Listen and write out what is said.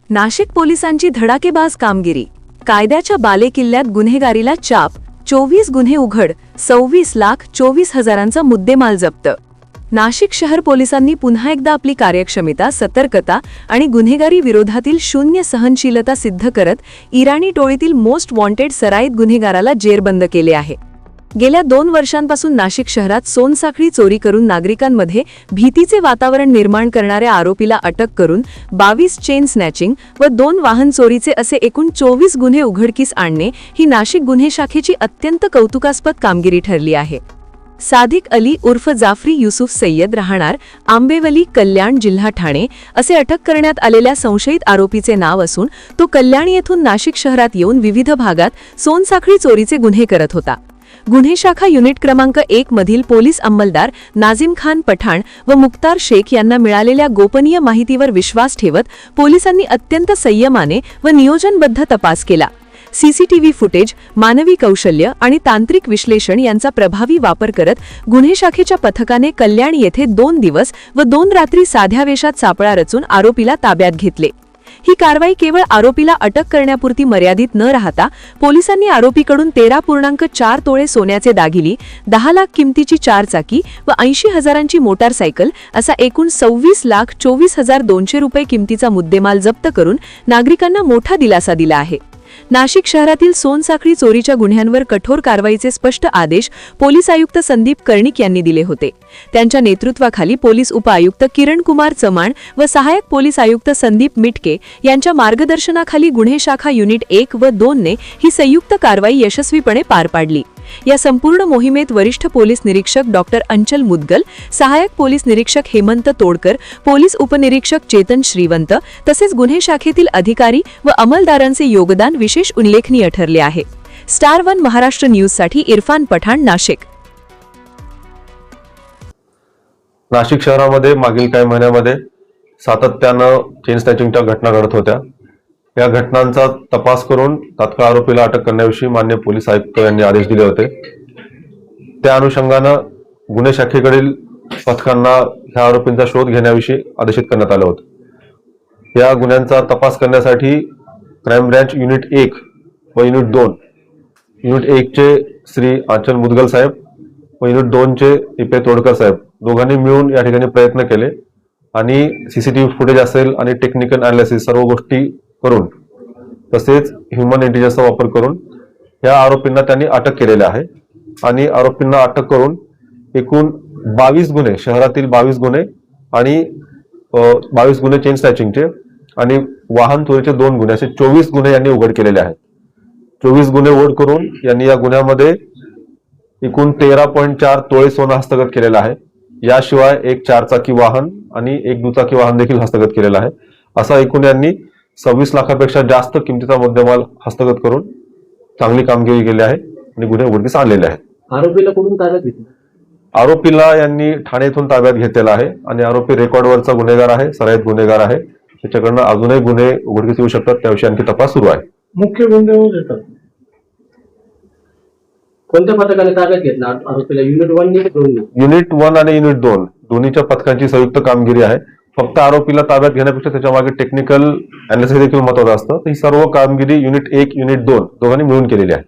नाशिक पोलिसांची धडाकेबाज कामगिरी. कायद्याच्या बालेकिल्ल्यात गुन्हेगारीला चाप. 24 गुन्हे उघड. 26,24,000चा मुद्देमाल जप्त. नाशिक शहर पोलिसांनी पुन्हा एकदा आपली कार्यक्षमता, सतर्कता आणि गुन्हेगारी विरोधातील शून्य सहनशीलता सिद्ध करत इराणी टोळीतील मोस्ट वॉन्टेड सराईत गुन्हेगाराला जेरबंद केले आहे. गेल्या 2 वर्षांपासून नाशिक शहरात सोनसाखळी चोरी करून नागरिकांमध्ये भीतीचे वातावरण निर्माण करणाऱ्या आरोपीला अटक करून 22 चेन स्नॅचिंग व 2 वाहन चोरीचे असे एकूण 24 गुन्हे उघडकीस आणणे ही नाशिक गुन्हे शाखेची अत्यंत कौतुकास्पद कामगिरी ठरली आहे. सादिक अली उर्फ जाफरी युसुफ सय्यद राहणार आंबेवली, कल्याण, जिल्हा ठाणे असे अटक करण्यात आलेल्या संशयित आरोपीचे नाव असून तो कल्याण येथून नाशिक शहरात येऊन विविध भागात सोनसाखळी चोरीचे गुन्हे करत होता. गुन्हे शाखा युनिट क्रमांक 1 मधील पोलीस अंमलदार नाझिम खान पठाण व मुक्तार शेख यांना मिळालेल्या गोपनीय माहितीवर विश्वास ठेवत पोलिसांनी अत्यंत संयमाने व नियोजनबद्ध तपास केला. सीसीटीव्ही फुटेज, मानवी कौशल्य आणि तांत्रिक विश्लेषण यांचा प्रभावी वापर करत गुन्हे शाखेच्या पथकाने कल्याण येथे 2 दिवस व 2 रात्री साध्या वेशात सापळा रचून आरोपीला ताब्यात घेतले. ही कारवाई केवळ आरोपीला अटक करण्यापुरती मर्यादित न राहता पोलिसांनी आरोपीकडून 13.4 तोळे सोन्याचे दागिने, 10 लाख किमतीची 4 चाकी व 80,000ची मोटारसायकल असा एकूण 26,24,200 रुपये किमतीचा मुद्देमाल जप्त करून नागरिकांना मोठा दिलासा दिला आहे. नाशिक शहरातील सोनसाखळी चोरीच्या गुन्ह्यांवर कठोर कारवाईचे स्पष्ट आदेश पोलीस आयुक्त संदीप कर्णिक यांनी दिले होते. त्यांच्या नेतृत्वाखाली पोलीस उपआयुक्त किरण कुमार चव्हाण व सहाय्यक पोलीस आयुक्त संदीप मिटके यांच्या मार्गदर्शनाखाली गुन्हे शाखा युनिट 1 व 2 ने ही संयुक्त कारवाई यशस्वीपणे पार पाडली. या संपूर्ण मोहिमेत वरिष्ठ पोलीस निरीक्षक डॉक्टर अंचल मुदगल, सहाय्यक पोलीस निरीक्षक हेमंत तोडकर, पोलीस उपनिरीक्षक चेतन श्रीवंत तसेच गुन्हे शाखेतील अधिकारी व अंमलदारांचे योगदान विशेष उल्लेखनीय ठरले आहे. स्टार 1 महाराष्ट्र न्यूजसाठी इरफान पठाण, नाशिक. नाशिक शहरामध्ये मागील काही महिन्यामध्ये सातत्यानं चेन स्नॅचिंगच्या घटना घडत होत्या. या घटनांचा तपास करून तात्काळ आरोपीला अटक करण्याविषयी माननीय पोलीस आयुक्त यांनी आदेश दिले होते. त्या अनुषंगानं गुन्हे शाखेकडील पथकांना ह्या आरोपींचा शोध घेण्याविषयी आदेशित करण्यात आलं होतं. या गुन्ह्यांचा तपास करण्यासाठी क्राईम ब्रँच युनिट 1 व युनिट 2, युनिट 1 चे श्री अंचल मुदगल साहेब व युनिट 2 चे इपे तोडकर साहेब दोघांनी मिळून या ठिकाणी प्रयत्न केले आणि सीसीटीव्ही फुटेज असेल आणि टेक्निकल अनालिसिस सर्व गोष्टी करून तसेच ह्युमन इंटेलिजन्सचा वापर करून या आरोपींना त्यांनी अटक केलेले आहे. आणि आरोपींना अटक करून एकूण 22 गुन्हे, शहरातील 22 गुन्हे आणि 22 गुन्हे चेन स्नॅचिंगचे आणि वाहन चोरीचे 2 गुन्हे असे 24 गुन्हे यांनी उघड केलेले आहेत. 24 गुन्हे उघड करून यांनी या गुन्ह्यामध्ये एकूण 13.4 तोळे सोनं हस्तगत केलेलं आहे. याशिवाय एक 4 चाकी वाहन आणि एक दुचाकी वाहन देखील हस्तगत केलेलं आहे. असा एकूण यांनी 26 लाखापेक्षा जास्त किमतीचा मुद्देमाल हस्तगत करून चांगली कामगिरी केली आहे आणि गुन्हे उघडकीस आणलेले आहेत. आरोपीला कुठून ताब्यात घेतलं? आरोपीला यांनी ठाणे येथून ताब्यात घेतलेला आहे आणि आरोपी रेकॉर्डवरचा गुन्हेगार आहे, सराईत गुन्हेगार आहे. त्याच्याकडनं अजूनही गुन्हे उघडकीस येऊ शकतात, त्याविषयी आणखी तपास सुरू आहे. मुख्य गुन्हे येतात. कोणत्या पथकाने ताब्यात घेतला आरोपीला? युनिट 1 युनिट 1 आणि युनिट 2 दोन्हीच्या पथकांची संयुक्त कामगिरी आहे. फक्त आरोपीला ताब्यात घेण्यापेक्षा त्याच्या मागे टेक्निकल अनालिसिस देखील महत्त्वाचं असतं. ही सर्व कामगिरी युनिट 1, युनिट 2 दोघांनी मिळून केलेली आहे.